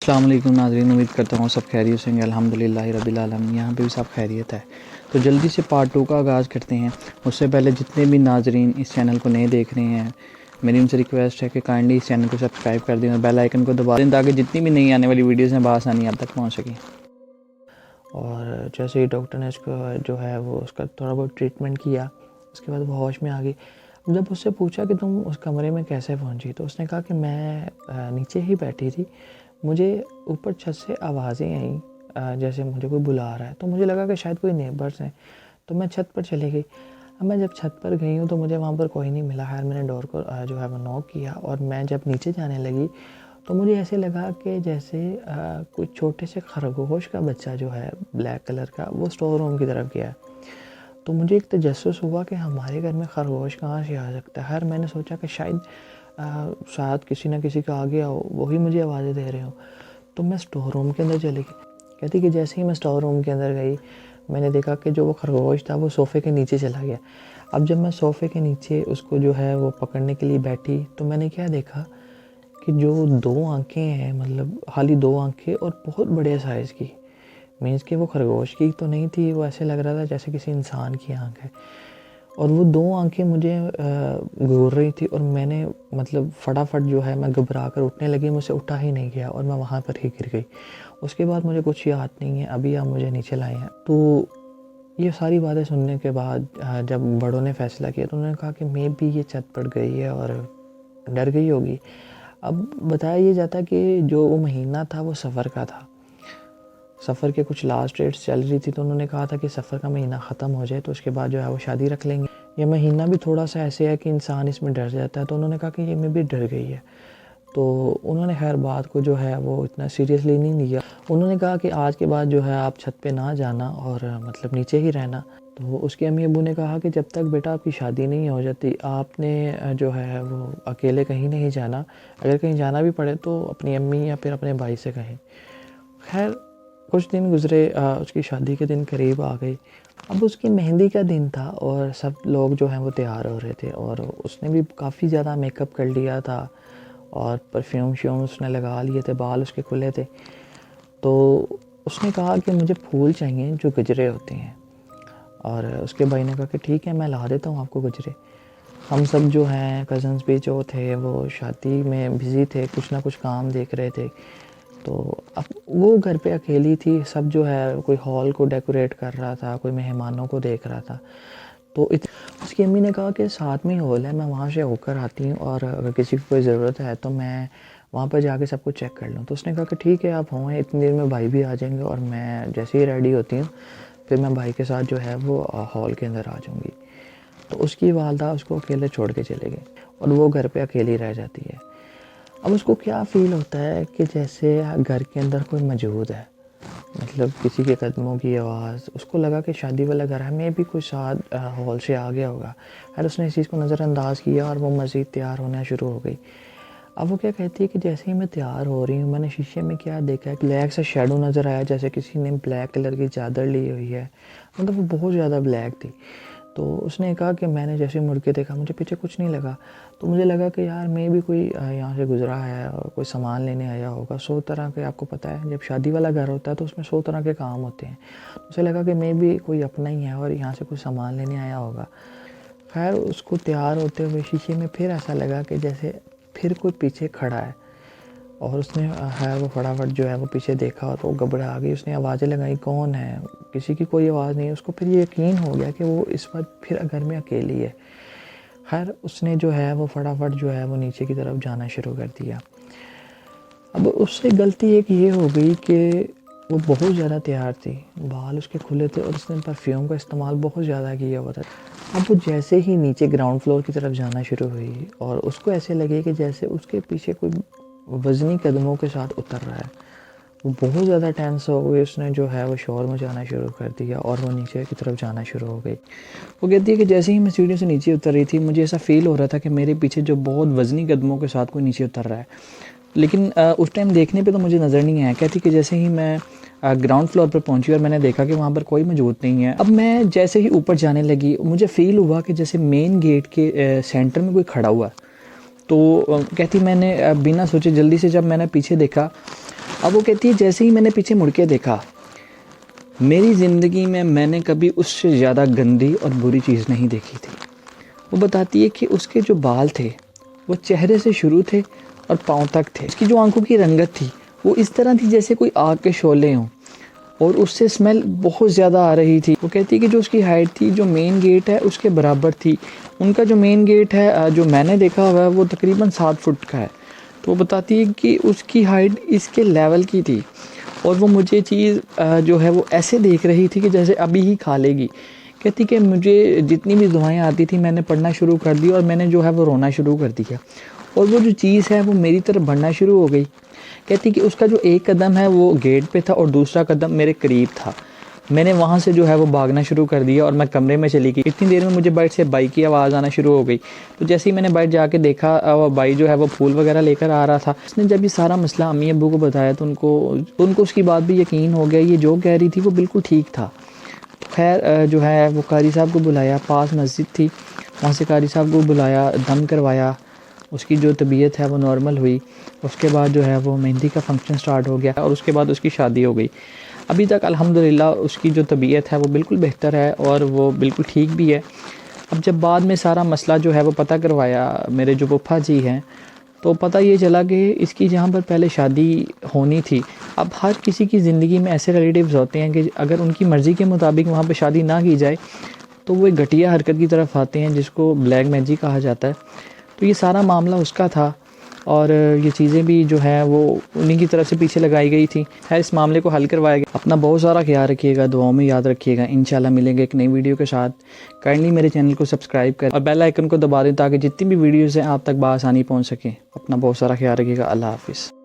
अस्सलाम वालेकुम नाज़रीन, उम्मीद करता हूँ सब खैरियत से होंगे। अल्हम्दुलिल्लाह रब्बिल आलमीन, यहाँ पे भी सब खैरियत है। तो जल्दी से पार्ट 2 का आगाज़ करते हैं। उससे पहले जितने भी नाज़रीन इस चैनल को नए देख रहे हैं, मेरी उनसे रिक्वेस्ट है कि काइंडली इस चैनल को सब्सक्राइब कर दें और बेल आइकन को दबा दें ताकि जितनी भी नई आने वाली वीडियोज़ हैं बआसानी आप तक पहुँच सकें। और जैसे ही डॉक्टर ने इसको जो है वो उसका थोड़ा बहुत ट्रीटमेंट किया, उसके बाद वो होश में आ गई। जब उससे पूछा कि तुम उस कमरे में कैसे पहुंची, तो उसने कहा कि मैं नीचे ही बैठी थी, मुझे ऊपर छत से आवाज़ें आई जैसे मुझे कोई बुला रहा है। तो मुझे लगा कि शायद कोई नेबर्स हैं, तो मैं छत पर चली गई। अब मैं जब छत पर गई हूँ तो मुझे वहाँ पर कोई नहीं मिला। खैर मैंने डोर को जो है वो नॉक किया और मैं जब नीचे जाने लगी तो मुझे ऐसे लगा कि जैसे कोई छोटे से खरगोश का बच्चा जो है ब्लैक कलर का, वो स्टोर रूम की तरफ गया। तो मुझे एक तजस्सुस हुआ कि हमारे घर में खरगोश कहाँ से आ सकता है। खैर मैंने सोचा कि शायद किसी न किसी का आ गया हो, वही मुझे आवाज़ें दे रहे हो। तो मैं स्टोर रूम के अंदर चली गई। कहती कि जैसे ही मैं स्टोर रूम के अंदर गई, मैंने देखा कि जो वो खरगोश था वो सोफ़े के नीचे चला गया। अब जब मैं सोफ़े के नीचे उसको जो है वो पकड़ने के लिए बैठी, तो मैंने क्या देखा कि जो 2 आँखें हैं, मतलब खाली 2 आँखें और बहुत बड़े साइज़ की, मीन्स कि वो खरगोश की तो नहीं थी, वो ऐसे लग रहा था जैसे किसी इंसान की आँख है। और वो 2 आँखें मुझे घूर रही थी और मैंने मतलब फटाफट जो है मैं घबरा कर उठने लगी, मुझसे उठा ही नहीं गया और मैं वहाँ पर ही गिर गई। उसके बाद मुझे कुछ याद नहीं है, अभी आप मुझे नीचे लाए हैं। तो ये सारी बातें सुनने के बाद जब बड़ों ने फ़ैसला किया तो उन्होंने कहा कि मे बी ये छत पड़ गई है और डर गई होगी। अब बताया ये जाता कि जो वो महीना था वो सफ़र का था। सफ़र के कुछ लास्ट डेट्स चल रही थी, तो उन्होंने कहा था कि सफ़र का महीना ख़त्म हो जाए तो उसके बाद जो है वो शादी रख लेंगे। ये महीना भी थोड़ा सा ऐसे है कि इंसान इसमें डर जाता है, तो उन्होंने कहा कि ये मैं भी डर गई है। तो उन्होंने खैर बात को जो है वो इतना सीरियसली नहीं लिया। उन्होंने कहा कि आज के बाद जो है आप छत पे ना जाना और मतलब नीचे ही रहना। तो उसके अम्मी अब्बू ने कहा कि जब तक बेटा आपकी शादी नहीं हो जाती, आपने जो है वो अकेले कहीं नहीं जाना। अगर कहीं जाना भी पड़े तो अपनी अम्मी या फिर अपने भाई से कहें। खैर कुछ दिन गुज़रे, उसकी शादी के दिन करीब आ गई। अब उसकी मेहंदी का दिन था और सब लोग जो हैं वो तैयार हो रहे थे और उसने भी काफ़ी ज़्यादा मेकअप कर लिया था और परफ्यूम श्यूम उसने लगा लिए थे, बाल उसके खुले थे। तो उसने कहा कि मुझे फूल चाहिए जो गजरे होते हैं, और उसके भाई ने कहा कि ठीक है मैं ला देता हूँ आपको गजरे। हम सब जो हैं कज़न्स भी जो थे वो शादी में बिज़ी थे, कुछ ना कुछ काम देख रहे थे। तो अब वो घर पे अकेली थी, सब जो है कोई हॉल को डेकोरेट कर रहा था, कोई मेहमानों को देख रहा था। तो उसकी अम्मी ने कहा कि साथ में हॉल है, मैं वहाँ से होकर आती हूँ और अगर किसी को कोई ज़रूरत है तो मैं वहाँ पर जाके सब कुछ चेक कर लूँ। तो उसने कहा कि ठीक है आप हों, इतनी देर में भाई भी आ जाएंगे और मैं जैसे ही रेडी होती हूँ फिर मैं भाई के साथ जो है वो हॉल के अंदर आ जाऊँगी। तो उसकी वालदा उसको अकेले छोड़ के चले गए और वो घर पे अकेली रह जाती है। अब उसको क्या फ़ील होता है कि जैसे घर के अंदर कोई मौजूद है, मतलब किसी के कदमों की आवाज़। उसको लगा कि शादी वाला घर है, मैं भी कोई साथ हॉल से आ गया होगा। खैर उसने इस चीज़ को नज़रअंदाज़ किया और वो मज़ीद तैयार होना शुरू हो गई। अब वो क्या कहती है कि जैसे ही मैं तैयार हो रही हूँ, मैंने शीशे में क्या देखा, एक ब्लैक सा शेडो नज़र आया, जैसे किसी ने ब्लैक कलर की चादर ली हुई है। मतलब वो बहुत ज़्यादा ब्लैक थी। तो उसने कहा कि मैंने जैसे मुड़ के देखा, मुझे पीछे कुछ नहीं लगा। तो मुझे लगा कि यार मैं भी कोई यहाँ से गुज़रा है और कोई सामान लेने आया होगा। 100 तरह के, आपको पता है जब शादी वाला घर होता है तो उसमें 100 तरह के काम होते हैं। तो उसे लगा कि मैं भी कोई अपना ही है और यहाँ से कुछ सामान लेने आया होगा। खैर उसको तैयार होते हुए शीशे में फिर ऐसा लगा कि जैसे फिर कोई पीछे खड़ा है, और उसने है वो फटाफट जो है वो पीछे देखा और वो घबरा गई। उसने आवाज़ें लगाई, कौन है, किसी की कोई आवाज़ नहीं है। उसको फिर ये यकीन हो गया कि वो इस वक्त फिर घर में अकेली है। खैर उसने जो है वो फटाफट जो है वो नीचे की तरफ जाना शुरू कर दिया। अब उससे गलती एक ये हो गई कि वो बहुत ज़्यादा तैयार थी, बाल उसके खुले थे और उसने परफ्यूम का इस्तेमाल बहुत ज़्यादा किया हुआ था। अब वो जैसे ही नीचे ग्राउंड फ्लोर की तरफ जाना शुरू हुई और उसको ऐसे लगे कि जैसे उसके पीछे कोई वज़नी कदमों के साथ उतर रहा है। वो बहुत ज़्यादा टेंस हो गई, उसने जो है वो शोर मचाना शुरू कर दिया और वो नीचे की तरफ जाना शुरू हो गई। वो कहती है कि जैसे ही मैं सीढ़ियों से नीचे उतर रही थी, मुझे ऐसा फ़ील हो रहा था कि मेरे पीछे जो बहुत वज़नी कदमों के साथ कोई नीचे उतर रहा है, लेकिन उस टाइम देखने पे तो मुझे नज़र नहीं आया। कहती कि जैसे ही मैं ग्राउंड फ्लोर पर पहुंची और मैंने देखा कि वहाँ पर कोई मौजूद नहीं है। अब मैं जैसे ही ऊपर जाने लगी, मुझे फ़ील हुआ कि जैसे मेन गेट के सेंटर में कोई खड़ा हुआ। तो कहती मैंने बिना सोचे जल्दी से जब मैंने पीछे देखा अब वो कहती है जैसे ही मैंने पीछे मुड़ के देखा, मेरी ज़िंदगी में मैंने कभी उससे ज़्यादा गंदी और बुरी चीज़ नहीं देखी थी। वो बताती है कि उसके जो बाल थे वो चेहरे से शुरू थे और पाँव तक थे। उसकी जो आंखों की रंगत थी वो इस तरह थी जैसे कोई आग के शोले हों, और उससे स्मेल बहुत ज़्यादा आ रही थी। वो कहती है कि जो उसकी हाइट थी जो मेन गेट है उसके बराबर थी। उनका जो मेन गेट है जो मैंने देखा हुआ है वो तकरीबन 7 फुट का है। तो वो बताती है कि उसकी हाइट इसके लेवल की थी, और वो मुझे चीज़ जो है वो ऐसे देख रही थी कि जैसे अभी ही खा लेगी। कहती कि मुझे जितनी भी दुआएं आती थी मैंने पढ़ना शुरू कर दी, और मैंने जो है वो रोना शुरू कर दिया, और वो जो चीज़ है वो मेरी तरफ बढ़ना शुरू हो गई। कहती कि उसका जो एक कदम है वो गेट पे था और दूसरा कदम मेरे करीब था। मैंने वहाँ से जो है वो भागना शुरू कर दिया और मैं कमरे में चली गई। इतनी देर में मुझे बाइट से बाई की आवाज़ आना शुरू हो गई। तो जैसे ही मैंने बाइट जाके देखा, वो बाई जो है वो फूल वगैरह लेकर आ रहा था। उसने जब ये सारा मसला अम्मी अब्बू को बताया तो उनको उसकी बात भी यकीन हो गया, ये जो कह रही थी वो बिल्कुल ठीक था। खैर जो है वो कारी साहब को बुलाया, पास मस्जिद थी, वहाँ से कारी साहब को बुलाया, दम करवाया, उसकी जो तबीयत है वो नॉर्मल हुई। उसके बाद जो है वो मेहंदी का फंक्शन स्टार्ट हो गया और उसके बाद उसकी शादी हो गई। अभी तक अल्हम्दुलिल्लाह उसकी जो तबीयत है वो बिल्कुल बेहतर है और वो बिल्कुल ठीक भी है। अब जब बाद में सारा मसला जो है वो पता करवाया मेरे जो फूफा जी हैं, तो पता ये चला कि इसकी जहाँ पर पहले शादी होनी थी, अब हर किसी की ज़िंदगी में ऐसे रिलेटिव्स होते हैं कि अगर उनकी मर्ज़ी के मुताबिक वहाँ पर शादी ना की जाए तो वो एक घटिया हरकत की तरफ आते हैं जिसको ब्लैक मैजिक कहा जाता है। तो ये सारा मामला उसका था और ये चीज़ें भी जो है वो उन्हीं की तरफ से पीछे लगाई गई थी। है इस मामले को हल करवाया गया। अपना बहुत सारा ख्याल रखिएगा, दुआओं में याद रखिएगा। इंशाल्लाह मिलेंगे एक नई वीडियो के साथ। काइंडली मेरे चैनल को सब्सक्राइब करें और बेल आइकन को दबा दें ताकि जितनी भी वीडियोज़ हैं आप तक बआसानी पहुँच सकें। अपना बहुत सारा ख्याल रखिएगा। अल्लाह हाफ़िज़।